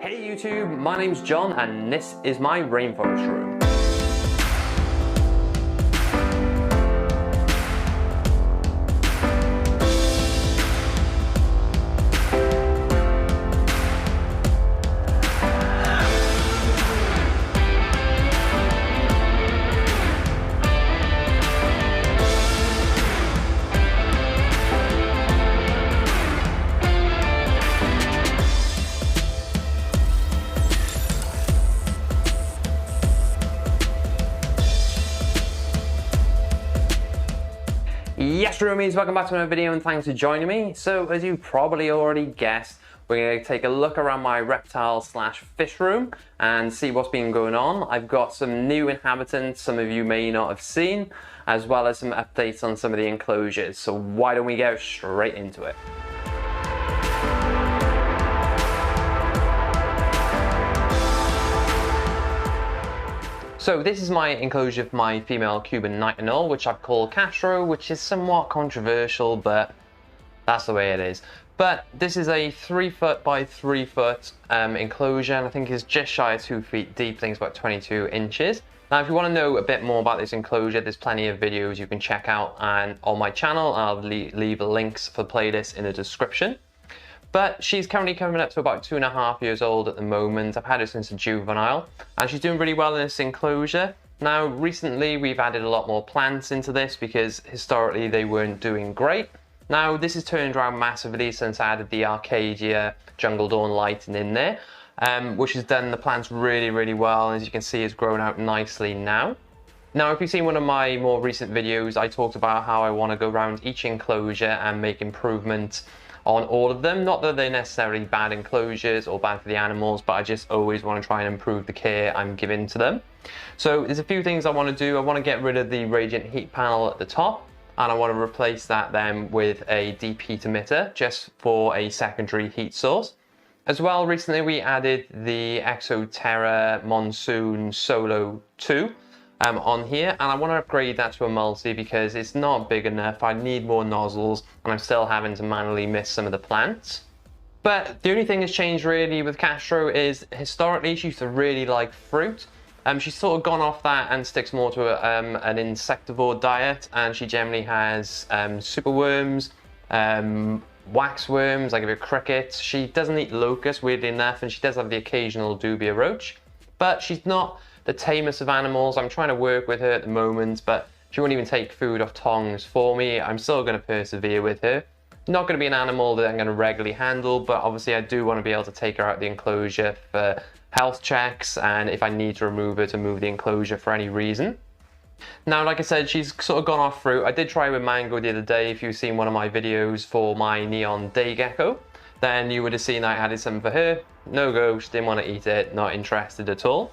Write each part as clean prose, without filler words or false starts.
Hey YouTube, my name's John and this is my rainforest room. Yes roomies, welcome back to another video and thanks for joining me. So as you probably already guessed, we're going to take a look around my reptile slash fish room and see what's been going on. I've got some new inhabitants some of you may not have seen, as well as some updates on some of the enclosures. So why don't we go straight into it. So this is my enclosure for my female Cuban night anole, which I've called Castro, which is somewhat controversial, but that's the way it is. But this is a 3 foot by 3 foot enclosure, and I think it's just shy of 2 feet deep. I think it's about 22 inches. Now, if you want to know a bit more about this enclosure, there's plenty of videos you can check out on my channel. I'll leave links for playlists in the description. But she's currently coming up to about 2.5 years old at the moment. I've had her since a juvenile, and she's doing really well in this enclosure. Now, recently we've added a lot more plants into this because historically they weren't doing great. Now, this has turned around massively since I added the Arcadia Jungle Dawn lighting in there, which has done the plants really well. As you can see, it's grown out nicely now. Now, if you've seen one of my more recent videos, I talked about how I want to go around each enclosure and make improvements on all of them. Not that they're necessarily bad enclosures or bad for the animals, but I just always want to try and improve the care I'm giving to them. So there's a few things I want to do. I want to get rid of the radiant heat panel at the top, and I want to replace that then with a deep heat emitter just for a secondary heat source. As well, recently we added the Exoterra Monsoon Solo 2 on here, and I want to upgrade that to a multi because it's not big enough. I need more nozzles and I'm still having to manually mist some of the plants. But the only thing that's changed really with Castro is historically she used to really like fruit. She's sort of gone off that and sticks more to an insectivore diet, and she generally has superworms, waxworms, I give her crickets. She doesn't eat locusts, weirdly enough, and she does have the occasional dubia roach, but she's not the tamest of animals. I'm trying to work with her at the moment, but she won't even take food off tongs for me. I'm still going to persevere with her. Not going to be an animal that I'm going to regularly handle, but obviously I do want to be able to take her out of the enclosure for health checks, and if I need to remove her, to move the enclosure for any reason. Now, like I said, she's sort of gone off fruit. I did try with mango the other day. If you've seen one of my videos for my neon day gecko, then you would have seen I added some for her. No go, she didn't want to eat it, not interested at all.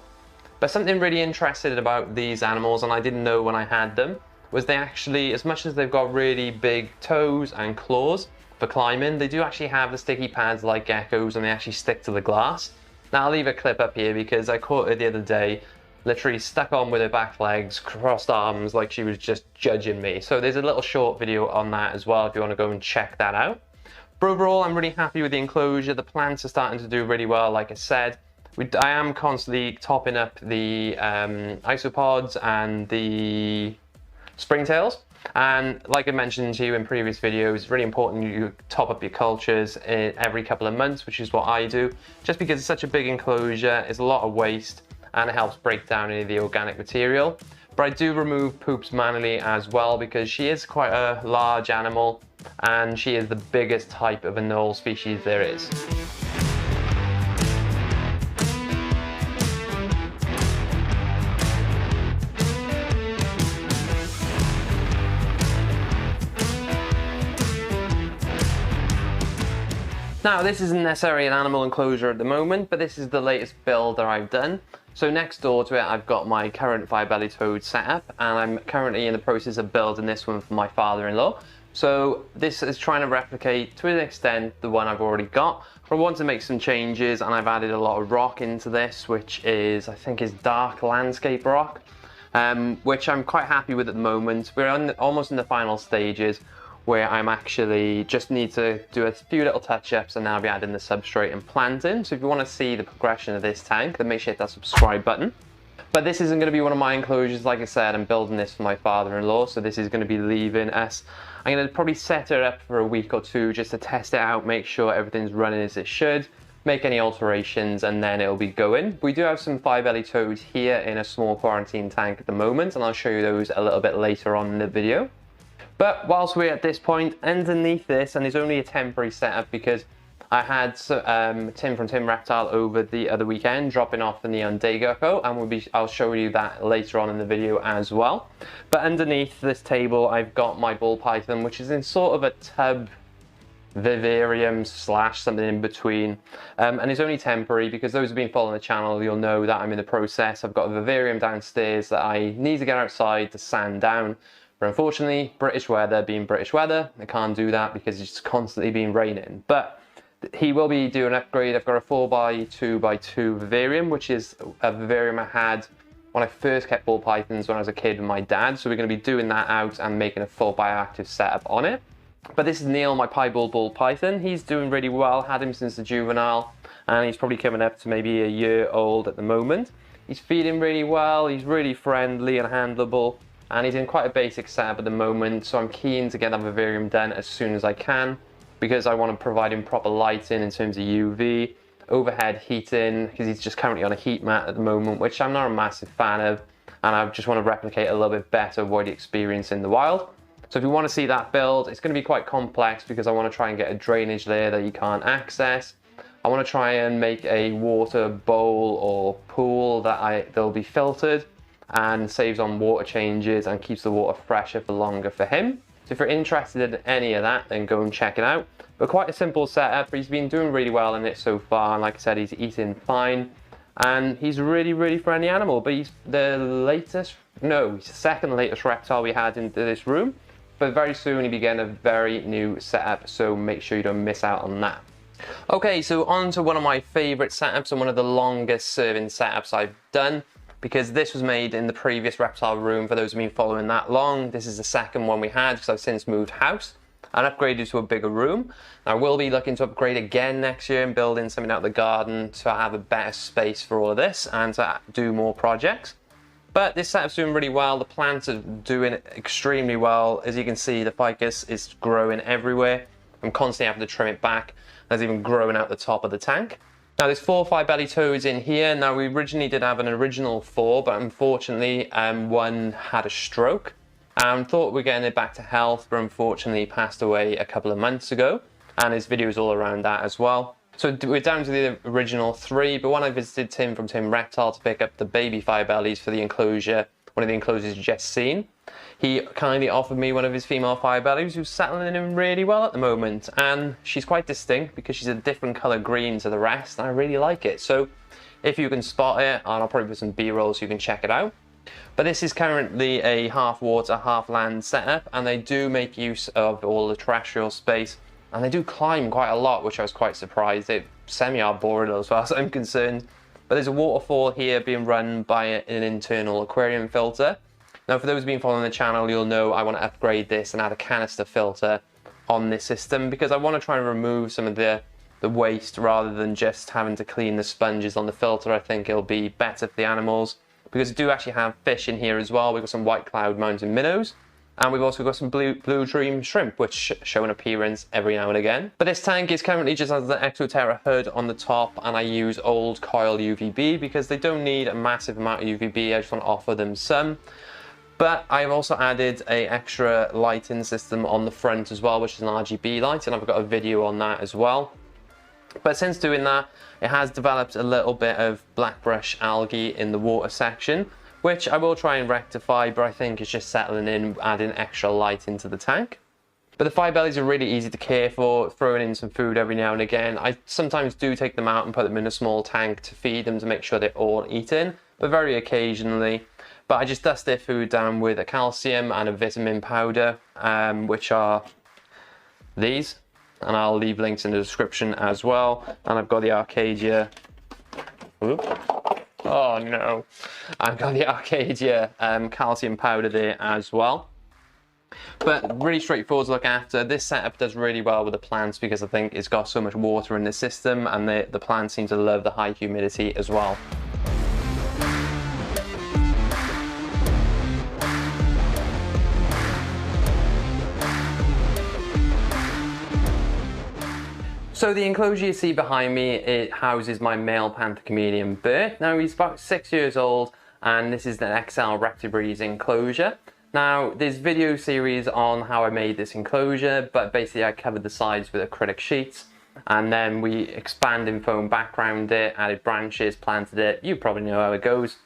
But something really interesting about these animals, and I didn't know when I had them, was they actually, as much as they've got really big toes and claws for climbing, they do actually have the sticky pads like geckos, and they actually stick to the glass. Now, I'll leave a clip up here because I caught her the other day, literally stuck on with her back legs, crossed arms, like she was just judging me. So there's a little short video on that as well if you want to go and check that out. But overall, I'm really happy with the enclosure. The plants are starting to do really well, like I said. I am constantly topping up the isopods and the springtails, and like I mentioned to you in previous videos, it's really important you top up your cultures every couple of months, which is what I do, just because it's such a big enclosure, it's a lot of waste, and it helps break down any of the organic material. But I do remove poops manually as well because she is quite a large animal, and she is the biggest type of anole species there is. Now, this isn't necessarily an animal enclosure at the moment, but this is the latest build that I've done. So next door to it, I've got my current fire-bellied toad setup, and I'm currently in the process of building this one for my father-in-law. So this is trying to replicate, to an extent, the one I've already got. But I want to make some changes, and I've added a lot of rock into this, which is, I think, is dark landscape rock, which I'm quite happy with at the moment. We're almost in the final stages. where I'm actually just need to do a few little touch-ups, and then I'll be adding the substrate and planting. So if you want to see the progression of this tank, then make sure you hit that subscribe button. But this isn't going to be one of my enclosures. Like I said, I'm building this for my father-in-law, so this is going to be leaving us. I'm going to probably set it up for a week or two just to test it out, make sure everything's running as it should, make any alterations, and then it'll be going. We do have some five-belly toads here in a small quarantine tank at the moment, and I'll show you those a little bit later on in the video. But whilst we're at this point, underneath this, and it's only a temporary setup because I had Tim from Tim Reptile over the other weekend dropping off the neon day gecko, and I'll show you that later on in the video as well. But underneath this table, I've got my ball python, which is in sort of a tub vivarium slash something in between, and it's only temporary because those who've been following the channel, you'll know that I'm in the process. I've got a vivarium downstairs that I need to get outside to sand down. But unfortunately, British weather being British weather, I can't do that because it's constantly been raining. But he will be doing an upgrade. I've got a 4x2x2 vivarium, which is a vivarium I had when I first kept ball pythons when I was a kid with my dad. So we're going to be doing that out and making a full bioactive setup on it. But this is Neil, my piebald ball python. He's doing really well, had him since the juvenile, and he's probably coming up to maybe a year old at the moment. He's feeding really well, he's really friendly and handleable, and he's in quite a basic setup at the moment, so I'm keen to get that vivarium done as soon as I can, because I want to provide him proper lighting in terms of UV, overhead heating, because he's just currently on a heat mat at the moment, which I'm not a massive fan of, and I just want to replicate a little bit better what he experienced in the wild. So if you want to see that build, it's going to be quite complex because I want to try and get a drainage layer that you can't access. I want to try and make a water bowl or pool that'll be filtered and saves on water changes and keeps the water fresher for longer for him. So if you're interested in any of that, then go and check it out. But quite a simple setup, but he's been doing really well in it so far. And like I said, he's eating fine. And he's a really, really friendly animal. But he's he's the second latest reptile we had into this room. But very soon he'll be getting a very new setup, so make sure you don't miss out on that. Okay, so on to one of my favorite setups and one of the longest serving setups I've done, because this was made in the previous reptile room. For those who've been following that long, this is the second one we had because I've since moved house and upgraded to a bigger room. I will be looking to upgrade again next year and building something out of the garden to have a better space for all of this and to do more projects. But this setup's doing really well. The plants are doing extremely well. As you can see, the ficus is growing everywhere. I'm constantly having to trim it back. There's even growing out the top of the tank. Now there's 4 5-belly toads in here. Now we originally did have an original 4, but unfortunately one had a stroke. Thought we were getting it back to health, but unfortunately he passed away a couple of months ago. And his video is all around that as well. So we're down to the original 3, but when I visited Tim from Tim Reptile to pick up the baby 5-bellies for the enclosure, one of the enclosures you just seen, he kindly offered me one of his female 5-bellies who's settling in really well at the moment. And she's quite distinct because she's a different colour green to the rest, and I really like it. So if you can spot it, and I'll probably put some B-roll so you can check it out. But this is currently a half water, half land setup, and they do make use of all the terrestrial space. And they do climb quite a lot, which I was quite surprised. They're semi-arboreal as far as I'm concerned. But there's a waterfall here being run by an internal aquarium filter. Now, for those who've been following the channel, you'll know I want to upgrade this and add a canister filter on this system because I want to try and remove some of the waste rather than just having to clean the sponges on the filter. I think it'll be better for the animals because we do actually have fish in here as well. We've got some white cloud mountain minnows. And we've also got some blue dream shrimp, which show an appearance every now and again. But this tank is currently just has the Exoterra hood on the top, and I use old coil UVB because they don't need a massive amount of UVB. I just want to offer them some. But I've also added an extra lighting system on the front as well, which is an RGB light, and I've got a video on that as well. But since doing that, it has developed a little bit of black brush algae in the water section, which I will try and rectify, but I think it's just settling in, adding extra light into the tank. But the 5-bellies are really easy to care for, throwing in some food every now and again. I sometimes do take them out and put them in a small tank to feed them to make sure they're all eaten, but very occasionally. But I just dust their food down with a calcium and a vitamin powder, which are these. And I'll leave links in the description as well. And I've got the Arcadia. Oops. Oh no, I've got the Arcadia calcium powder there as well. But really straightforward to look after. This setup does really well with the plants because I think it's got so much water in the system, and the plants seem to love the high humidity as well. So the enclosure you see behind me, it houses my male Panther chameleon Bert. Now he's about 6 years old, and this is an XL Reptile enclosure. Now there's video series on how I made this enclosure, but basically I covered the sides with acrylic sheets, and then we expanded in foam background it, added branches, planted it. You probably know how it goes.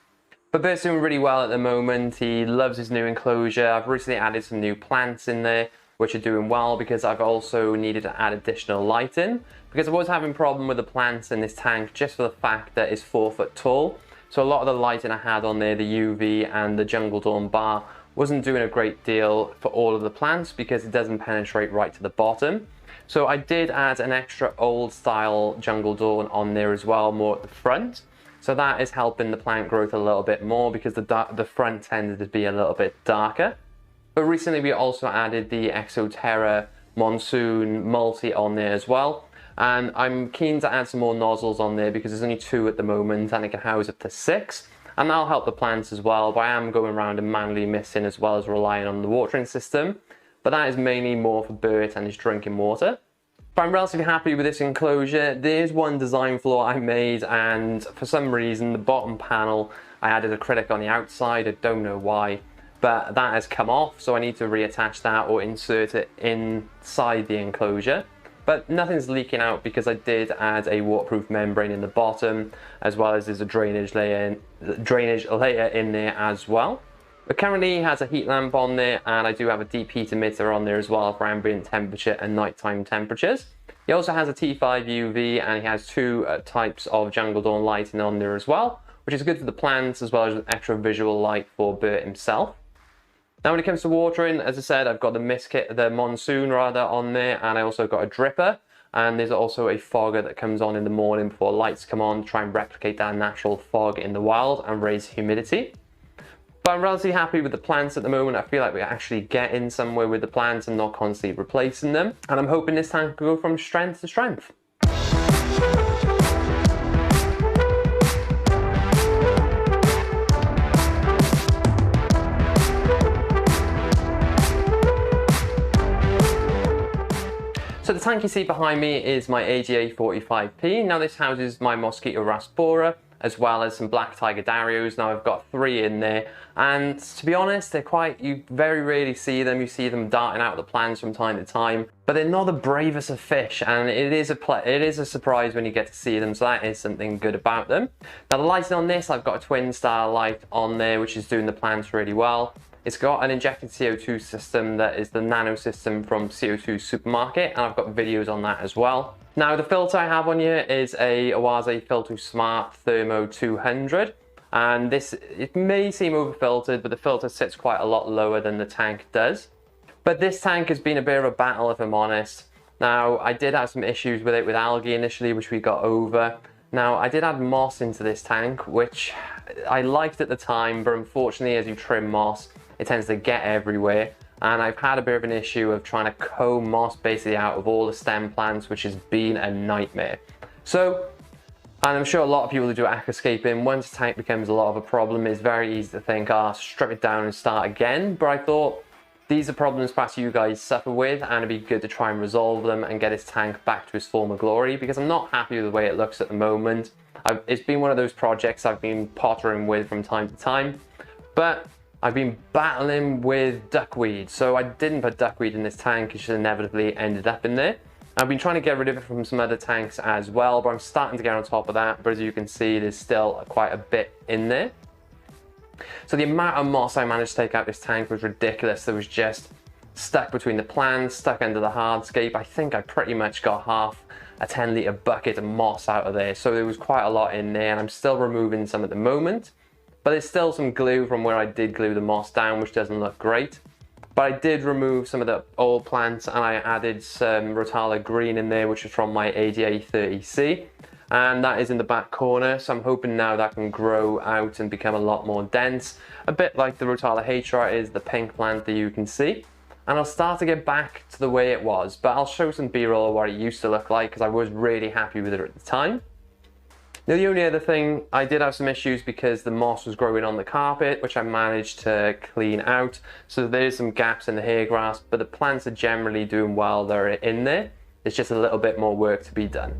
But Bert's doing really well at the moment. He loves his new enclosure. I've recently added some new plants in there, which are doing well, because I've also needed to add additional lighting, because I was having a problem with the plants in this tank just for the fact that it's 4 foot tall. So a lot of the lighting I had on there, the UV and the Jungle Dawn bar, wasn't doing a great deal for all of the plants because it doesn't penetrate right to the bottom. So I did add an extra old style Jungle Dawn on there as well, more at the front. So that is helping the plant growth a little bit more, because the front tended to be a little bit darker. But recently we also added the Exoterra Monsoon Multi on there as well. And I'm keen to add some more nozzles on there because there's only 2 at the moment and it can house up to 6. And that'll help the plants as well, but I am going around and manually missing as well as relying on the watering system. But that is mainly more for Bert and his drinking water. But I'm relatively happy with this enclosure. There's one design flaw I made, and for some reason the bottom panel, I added acrylic on the outside. I don't know why. But that has come off, so I need to reattach that or insert it inside the enclosure. But nothing's leaking out because I did add a waterproof membrane in the bottom, as well as there's a drainage layer in there as well. But currently he has a heat lamp on there, and I do have a deep heat emitter on there as well for ambient temperature and nighttime temperatures. He also has a T5 UV, and he has 2 types of Jungle Dawn lighting on there as well, which is good for the plants as well as an extra visual light for Bert himself. Now when it comes to watering, as I said, I've got the Monsoon on there, and I also got a dripper, and there's also a fogger that comes on in the morning before lights come on to try and replicate that natural fog in the wild and raise humidity. But I'm relatively happy with the plants at the moment. I feel like we're actually getting somewhere with the plants and not constantly replacing them, and I'm hoping this tank will go from strength to strength. So the tank you see behind me is my AGA 45P. Now this houses my Mosquito raspora, as well as some black tiger darios. Now I've got 3 in there, and to be honest, you very rarely see them. You see them darting out of the plants from time to time, but they're not the bravest of fish, and it is a surprise when you get to see them, so that is something good about them. Now the lighting on this, I've got a twin star light on there, which is doing the plants really well. It's got an injected CO2 system that is the nano system from CO2 Supermarket, and I've got videos on that as well. Now the filter I have on here is a Awase Filter Smart Thermo 200, and it may seem over filtered, but the filter sits quite a lot lower than the tank does. But this tank has been a bit of a battle, if I'm honest. Now I did have some issues with it with algae initially, which we got over. Now I did add moss into this tank, which I liked at the time, but unfortunately as you trim moss, it tends to get everywhere, and I've had a bit of an issue of trying to comb moss basically out of all the stem plants, which has been a nightmare. So, and I'm sure a lot of people who do aquascaping, once the tank becomes a lot of a problem, it's very easy to think, strip it down and start again. But I thought these are problems perhaps you guys suffer with, and it'd be good to try and resolve them and get this tank back to its former glory, because I'm not happy with the way it looks at the moment. It's been one of those projects I've been pottering with from time to time, but I've been battling with duckweed, so I didn't put duckweed in this tank. It just inevitably ended up in there. I've been trying to get rid of it from some other tanks as well, but I'm starting to get on top of that. But as you can see, there's still quite a bit in there. So the amount of moss I managed to take out this tank was ridiculous. There was just stuck between the plants, stuck under the hardscape. I think I pretty much got half a 10-litre bucket of moss out of there. So there was quite a lot in there, and I'm still removing some at the moment. But there's still some glue from where I did glue the moss down, which doesn't look great. But I did remove some of the old plants, and I added some Rotala green in there, which is from my ADA 30C. And that is in the back corner, so I'm hoping now that can grow out and become a lot more dense. A bit like the Rotala Hra is, the pink plant that you can see. and I'll start to get back to the way it was, but I'll show some B-roll of what it used to look like because I was really happy with it at the time. Now the only other thing, I did have some issues because the moss was growing on the carpet, which I managed to clean out. So there's some gaps in the hair grass, but the plants are generally doing well. They're in there. It's just a little bit more work to be done.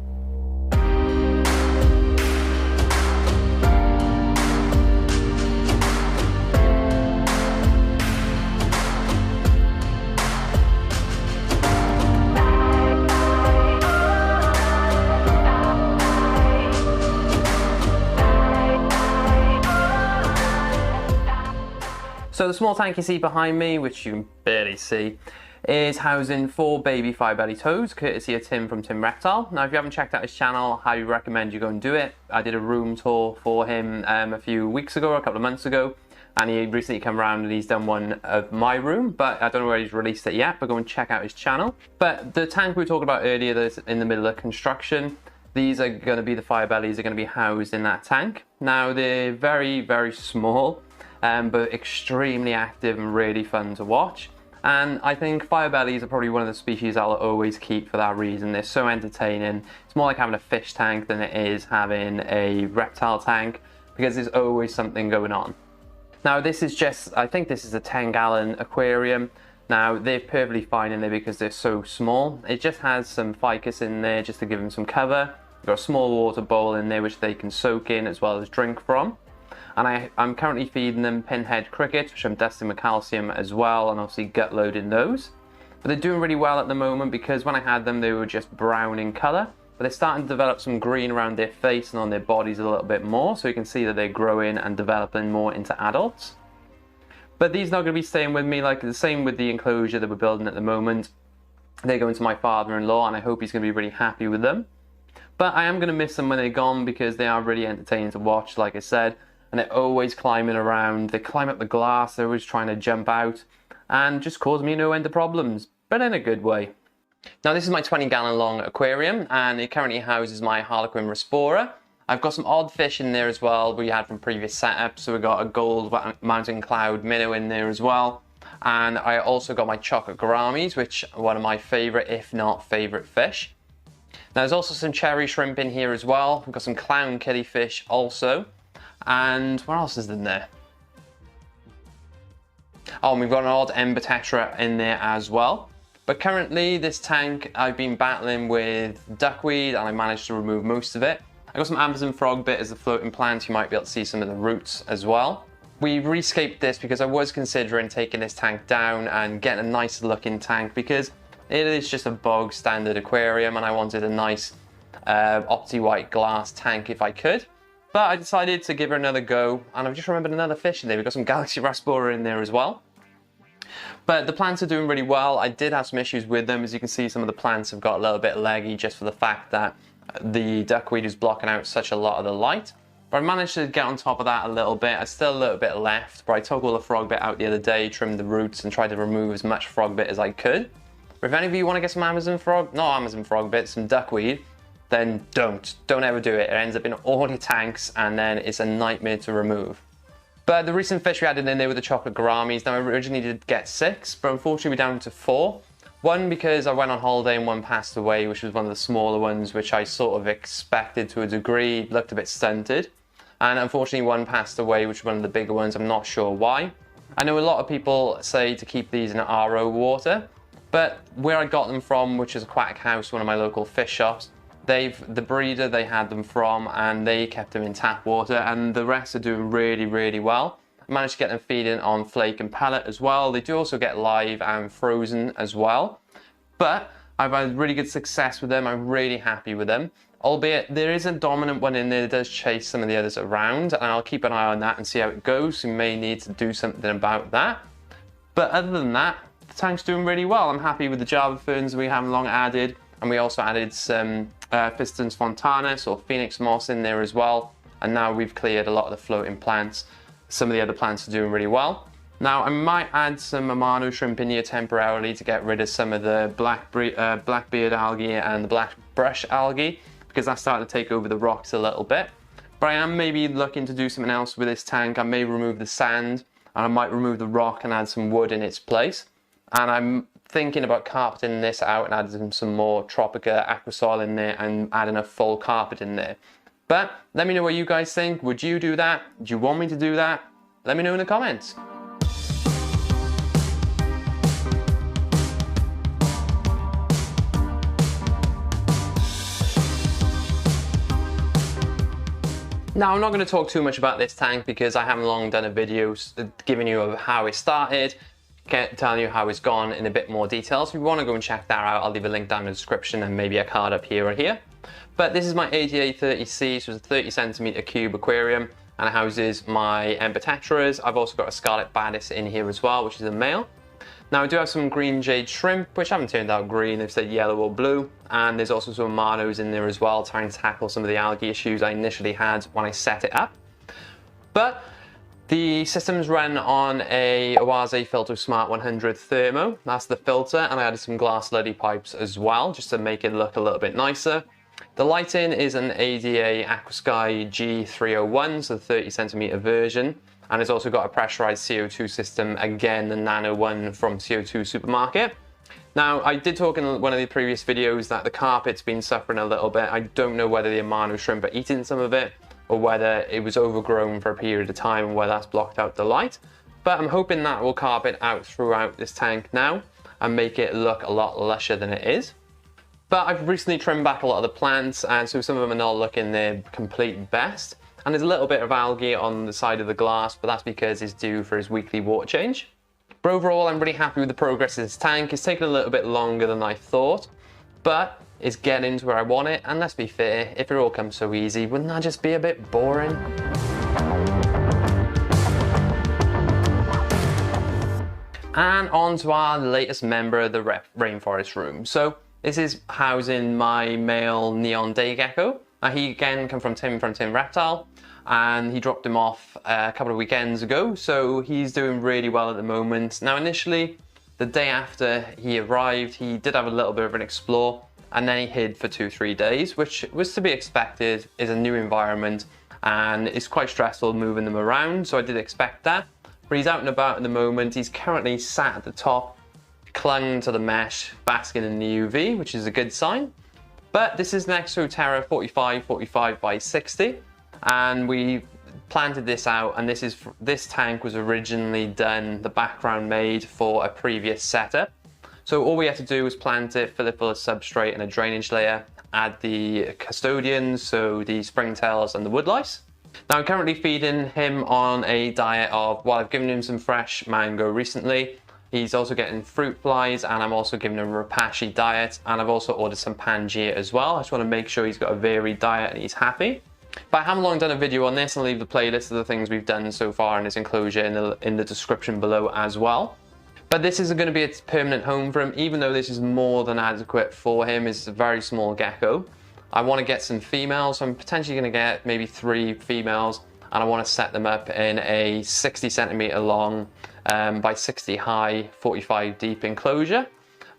So the small tank you see behind me, which you can barely see, is housing 4 baby fire-belly toads, courtesy of Tim from Tim Reptile. Now if you haven't checked out his channel, I highly recommend you go and do it. I did a room tour for him a few weeks ago, or a couple of months ago, and he recently come around and he's done one of my room, but I don't know where he's released it yet, but go and check out his channel. But the tank we were talking about earlier that's in the middle of construction, these are going to be the fire-bellies, are going to be housed in that tank. Now they're very, very small, but extremely active and really fun to watch. And I think fire-bellies are probably one of the species I'll always keep for that reason. They're so entertaining. It's more like having a fish tank than it is having a reptile tank, because there's always something going on. Now this is just, I think this is a 10-gallon aquarium. Now they're perfectly fine in there because they're so small. It just has some ficus in there just to give them some cover. You've got a small water bowl in there which they can soak in as well as drink from. And I'm currently feeding them pinhead crickets, which I'm dusting with calcium as well, and obviously gut loading those. But they're doing really well at the moment because when I had them, they were just brown in colour. But they're starting to develop some green around their face and on their bodies a little bit more. So you can see that they're growing and developing more into adults. But these are not going to be staying with me, like the same with the enclosure that we're building at the moment. They're going to my father-in-law, and I hope he's going to be really happy with them. But I am going to miss them when they're gone because they are really entertaining to watch, like I said. And they're always climbing around. They climb up the glass, they're always trying to jump out, and just cause me no end of problems, but in a good way. Now this is my 20-gallon long aquarium, and it currently houses my Harlequin Respora. I've got some odd fish in there as well we had from previous setups. So we've got a gold mountain cloud minnow in there as well. And I also got my chocolate gouramis, which are one of my favorite, if not favorite fish. Now there's also some cherry shrimp in here as well. We've got some clown killifish also. And what else is in there? Oh, and we've got an odd ember tetra in there as well. But currently this tank, I've been battling with duckweed and I managed to remove most of it. I got some Amazon frog bit as a floating plant. You might be able to see some of the roots as well. We rescaped this because I was considering taking this tank down and getting a nice looking tank, because it is just a bog standard aquarium and I wanted a nice opti-white glass tank if I could. But I decided to give her another go, and I've just remembered another fish in there. We've got some Galaxy Raspora in there as well. But the plants are doing really well. I did have some issues with them. As you can see, some of the plants have got a little bit leggy just for the fact that the duckweed is blocking out such a lot of the light. But I managed to get on top of that a little bit. There's still a little bit left, but I took all the frog bit out the other day, trimmed the roots, and tried to remove as much frog bit as I could. But if any of you want to get some not Amazon frog bit, some duckweed, then don't ever do it. It ends up in all your tanks and then it's a nightmare to remove. But the recent fish we added in there were the chocolate gouramis. Now I originally did get 6, but unfortunately we're down to 4. One because I went on holiday and one passed away, which was one of the smaller ones, which I sort of expected to a degree. It looked a bit stunted. And unfortunately one passed away, which was one of the bigger ones. I'm not sure why. I know a lot of people say to keep these in RO water, but where I got them from, which is Aquatic House, one of my local fish shops, the breeder they had them from, and they kept them in tap water, and the rest are doing really, really well. I managed to get them feeding on flake and pellet as well. They do also get live and frozen as well. But I've had really good success with them. I'm really happy with them. Albeit there is a dominant one in there that does chase some of the others around, and I'll keep an eye on that and see how it goes. We may need to do something about that. But other than that, the tank's doing really well. I'm happy with the Java ferns we haven't long added. And we also added some Pistons fontanus or Phoenix moss in there as well. And now we've cleared a lot of the floating plants. Some of the other plants are doing really well. Now I might add some Amano shrimp in here temporarily to get rid of some of the blackbeard algae and the black brush algae, because that's starting to take over the rocks a little bit. But I am maybe looking to do something else with this tank. I may remove the sand and I might remove the rock and add some wood in its place. and I'm thinking about carpeting this out and adding some more Tropica aqua soil in there and adding a full carpet in there. But let me know what you guys think. Would you do that? Do you want me to do that? Let me know in the comments. Now, I'm not going to talk too much about this tank because I haven't long done a video giving you how it started, telling you how it's gone in a bit more detail. So if you want to go and check that out, I'll leave a link down in the description and maybe a card up here or here. But this is my ADA30C, so it's a 30cm cube aquarium, and it houses my Empertetras. I've also got a Scarlet Baddis in here as well, which is a male. Now, I do have some green jade shrimp, which haven't turned out green, they've said yellow or blue, and there's also some Manos in there as well, trying to tackle some of the algae issues I initially had when I set it up. But the system's run on a Awase Filter Smart 100 Thermo, that's the filter, and I added some glass sluddy pipes as well, just to make it look a little bit nicer. The lighting is an ADA Aquascaped G301, so the 30cm version. And it's also got a pressurized CO2 system, again the nano one from CO2 Supermarket. Now, I did talk in one of the previous videos that the carpet's been suffering a little bit. I don't know whether the Amano shrimp are eating some of it or whether it was overgrown for a period of time and where that's blocked out the light. But I'm hoping that will carpet out throughout this tank now and make it look a lot lusher than it is. But I've recently trimmed back a lot of the plants, and so some of them are not looking their complete best. And there's a little bit of algae on the side of the glass, but that's because it's due for his weekly water change. But overall, I'm really happy with the progress of this tank. It's taken a little bit longer than I thought, but it's getting to where I want it. And let's be fair, if it all comes so easy, wouldn't that just be a bit boring? And on to our latest member of the Rainforest room. So this is housing my male neon day gecko. He again come from Tim Reptile, and he dropped him off a couple of weekends ago, so he's doing really well at the moment. Now, initially, the day after he arrived, he did have a little bit of an explore, and then he hid for 2-3 days, which was to be expected. Is a new environment, and it's quite stressful moving them around, so I did expect that. But he's out and about at the moment. He's currently sat at the top, clung to the mesh, basking in the UV, which is a good sign. But this is an Exoterra 45 by 60, and we planted this out, and this tank was originally done, the background made for a previous setup. So all we had to do was plant it, fill it full of substrate and a drainage layer, add the custodians, so the springtails and the woodlice. Now, I'm currently feeding him on a diet of, well, I've given him some fresh mango recently. He's also getting fruit flies, and I'm also giving him a rapashi diet, and I've also ordered some Pangea as well. I just want to make sure he's got a varied diet and he's happy. But I haven't long done a video on this, and I'll leave the playlist of the things we've done so far in this enclosure in the description below as well. But this isn't going to be a permanent home for him, even though this is more than adequate for him. It's a very small gecko. I want to get some females, so I'm potentially going to get maybe 3 females, and I want to set them up in a 60cm long by 60 high, 45 deep enclosure,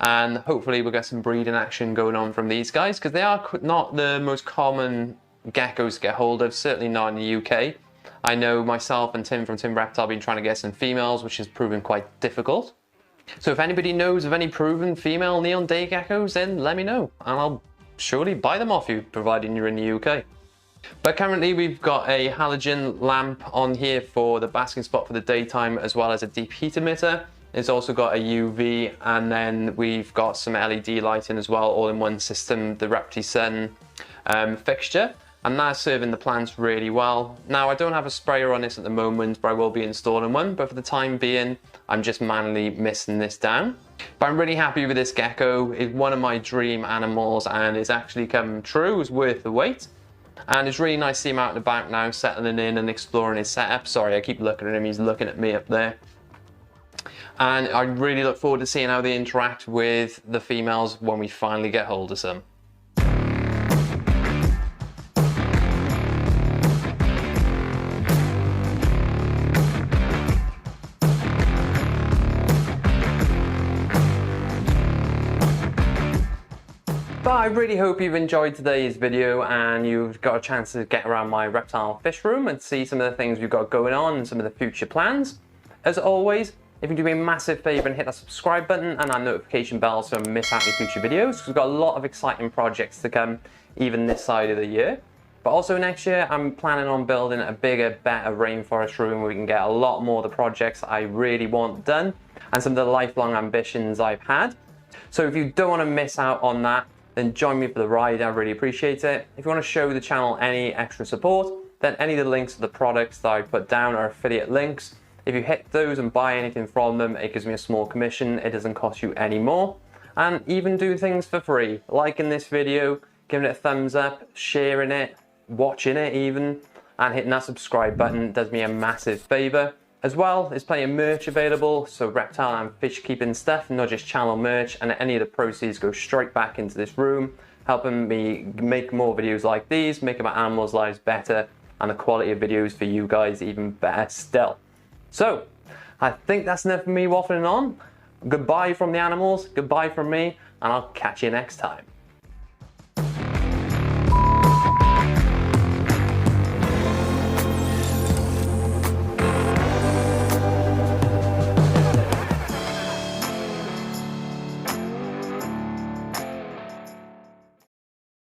and hopefully we'll get some breeding action going on from these guys, because they are not the most common geckos to get hold of, certainly not in the UK. I know myself and Tim from Tim Reptile have been trying to get some females, which has proven quite difficult. So if anybody knows of any proven female neon day geckos, then let me know, and I'll surely buy them off you, providing you're in the UK. But currently we've got a halogen lamp on here for the basking spot for the daytime, as well as a deep heat emitter. It's also got a UV, and then we've got some LED lighting as well, all in one system, the Reptile fixture, and that's serving the plants really well. Now, I don't have a sprayer on this at the moment, but I will be installing one, but for the time being, I'm just manually misting this down. But I'm really happy with this gecko. It's one of my dream animals, and it's actually come true. It's worth the wait. And it's really nice to see him out and about now, settling in and exploring his setup. Sorry, I keep looking at him, he's looking at me up there. And I really look forward to seeing how they interact with the females when we finally get hold of some. But I really hope you've enjoyed today's video and you've got a chance to get around my reptile fish room and see some of the things we've got going on and some of the future plans. As always, if you do me a massive favor and hit that subscribe button and that notification bell so you don't miss out any future videos, because we've got a lot of exciting projects to come, even this side of the year. But also next year, I'm planning on building a bigger, better rainforest room where we can get a lot more of the projects I really want done and some of the lifelong ambitions I've had. So if you don't want to miss out on that, then join me for the ride. I really appreciate it. If you want to show the channel any extra support, then any of the links to the products that I put down are affiliate links. If you hit those and buy anything from them, it gives me a small commission. It doesn't cost you any more. And even do things for free, liking this video, giving it a thumbs up, sharing it, watching it even, and hitting that subscribe button does me a massive favor. As well, there's plenty of merch available, so reptile and fish keeping stuff, not just channel merch, and any of the proceeds go straight back into this room, helping me make more videos like these, making my animals' lives better, and the quality of videos for you guys even better still. So, I think that's enough for me waffling on. Goodbye from the animals, goodbye from me, and I'll catch you next time.